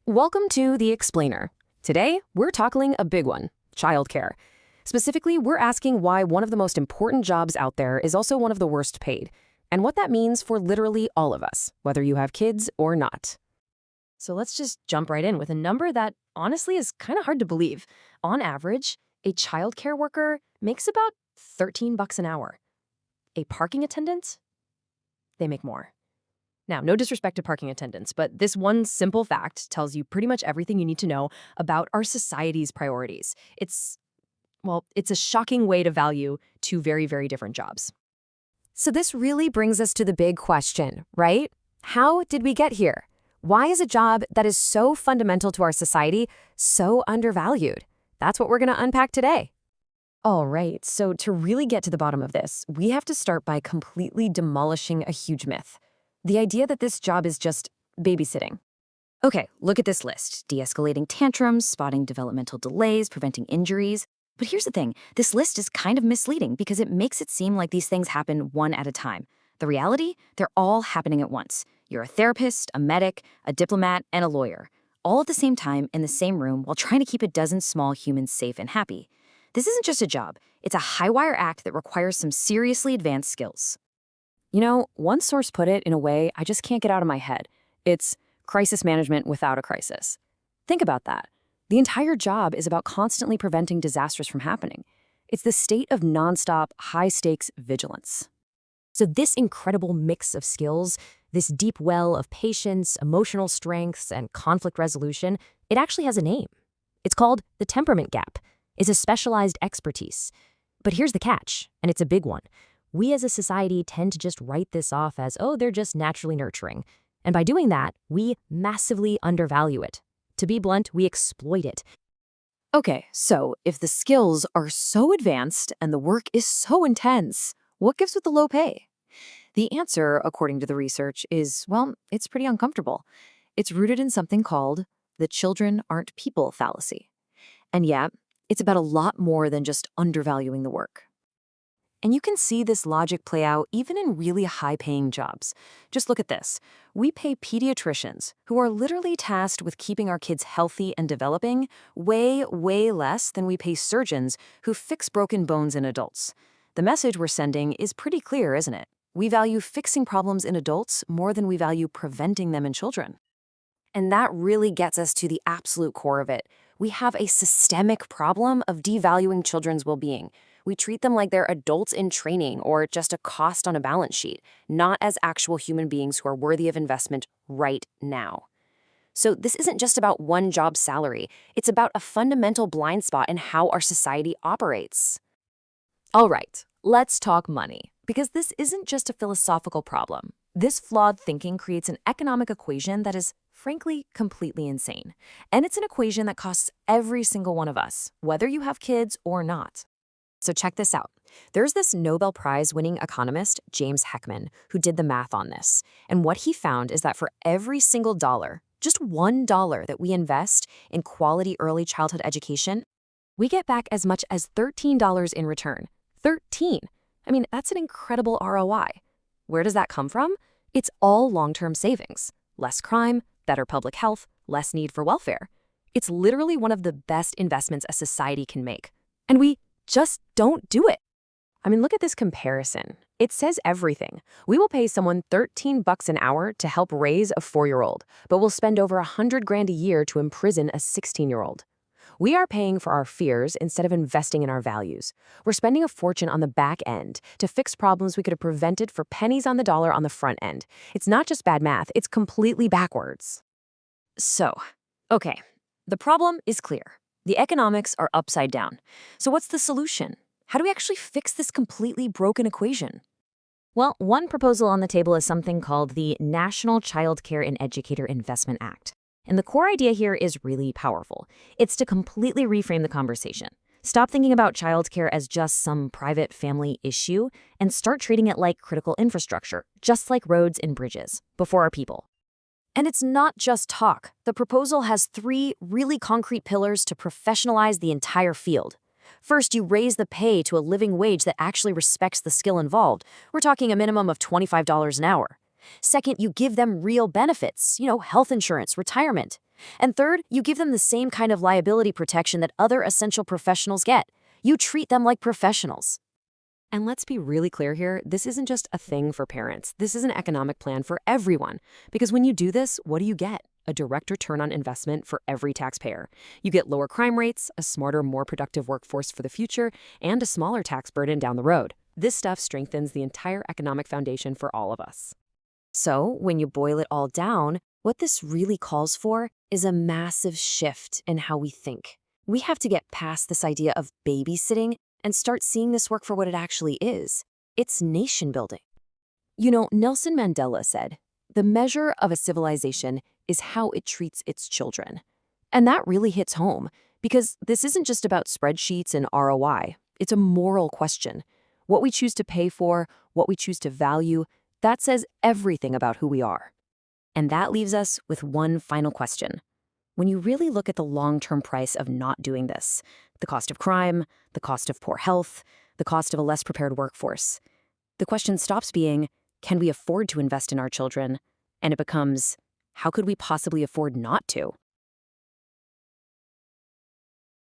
Welcome to The Explainer. Today, we're tackling a big one, childcare. Specifically, we're asking why one of the most important jobs out there is also one of the worst paid, and what that means for literally all of us, whether you have kids or not. So let's just jump right in with a number that honestly is kind of hard to believe. On average, a childcare worker makes about $13 an hour. A parking attendant? They make more. Now, no disrespect to parking attendants, but this one simple fact tells you pretty much everything you need to know about our society's priorities. It's a shocking way to value two very, very different jobs. So this really brings us to the big question, right? How did we get here? Why is a job that is so fundamental to our society so undervalued? That's what we're going to unpack today. All right, so to really get to the bottom of this, we have to start by completely demolishing a huge myth. The idea that this job is just babysitting. Okay, look at this list. De-escalating tantrums, spotting developmental delays, preventing injuries. But here's the thing, this list is kind of misleading because it makes it seem like these things happen one at a time. The reality, they're all happening at once. You're a therapist, a medic, a diplomat, and a lawyer, all at the same time in the same room while trying to keep a dozen small humans safe and happy. This isn't just a job, it's a high-wire act that requires some seriously advanced skills. You know, one source put it in a way I just can't get out of my head. It's crisis management without a crisis. Think about that. The entire job is about constantly preventing disasters from happening. It's the state of nonstop, high-stakes vigilance. So this incredible mix of skills, this deep well of patience, emotional strengths, and conflict resolution, it actually has a name. It's called the temperament gap. It's a specialized expertise. But here's the catch, and it's a big one. We as a society tend to just write this off as, oh, they're just naturally nurturing. And by doing that, we massively undervalue it. To be blunt, we exploit it. Okay, so if the skills are so advanced and the work is so intense, what gives with the low pay? The answer, according to the research, is, well, it's pretty uncomfortable. It's rooted in something called the children aren't people fallacy. And yeah, it's about a lot more than just undervaluing the work. And you can see this logic play out even in really high-paying jobs. Just look at this. We pay pediatricians, who are literally tasked with keeping our kids healthy and developing, way, way less than we pay surgeons who fix broken bones in adults. The message we're sending is pretty clear, isn't it? We value fixing problems in adults more than we value preventing them in children. And that really gets us to the absolute core of it. We have a systemic problem of devaluing children's well-being. We treat them like they're adults in training or just a cost on a balance sheet, not as actual human beings who are worthy of investment right now. So this isn't just about one job's salary. It's about a fundamental blind spot in how our society operates. All right, let's talk money, because this isn't just a philosophical problem. This flawed thinking creates an economic equation that is, frankly, completely insane. And it's an equation that costs every single one of us, whether you have kids or not. So check this out. There's this Nobel Prize-winning economist, James Heckman, who did the math on this. And what he found is that for every single dollar, just $1 that we invest in quality early childhood education, we get back as much as $13 in return. 13! I mean, that's an incredible ROI. Where does that come from? It's all long-term savings. Less crime, better public health, less need for welfare. It's literally one of the best investments a society can make. And we just don't do it. I mean, look at this comparison. It says everything. We will pay someone $13 an hour to help raise a 4-year-old, but we'll spend over $100,000 a year to imprison a 16-year-old. We are paying for our fears instead of investing in our values. We're spending a fortune on the back end to fix problems we could have prevented for pennies on the dollar on the front end. It's not just bad math, it's completely backwards. So, okay, the problem is clear. The economics are upside down. So what's the solution? How do we actually fix this completely broken equation? Well, one proposal on the table is something called the National Childcare and Educator Investment Act. And the core idea here is really powerful. It's to completely reframe the conversation. Stop thinking about childcare as just some private family issue and start treating it like critical infrastructure, just like roads and bridges, before our people. And it's not just talk. The proposal has 3 really concrete pillars to professionalize the entire field. First, you raise the pay to a living wage that actually respects the skill involved. We're talking a minimum of $25 an hour. Second, you give them real benefits, health insurance, retirement. And third, you give them the same kind of liability protection that other essential professionals get. You treat them like professionals. And let's be really clear here, this isn't just a thing for parents. This is an economic plan for everyone. Because when you do this, what do you get? A direct return on investment for every taxpayer. You get lower crime rates, a smarter, more productive workforce for the future, and a smaller tax burden down the road. This stuff strengthens the entire economic foundation for all of us. So, when you boil it all down, what this really calls for is a massive shift in how we think. We have to get past this idea of babysitting and start seeing this work for what it actually is. It's nation building. Nelson Mandela said, "The measure of a civilization is how it treats its children." And that really hits home, because this isn't just about spreadsheets and ROI. It's a moral question. What we choose to pay for, what we choose to value, that says everything about who we are. And that leaves us with one final question. When you really look at the long-term price of not doing this, the cost of crime, the cost of poor health, the cost of a less prepared workforce, the question stops being, can we afford to invest in our children? And it becomes, how could we possibly afford not to?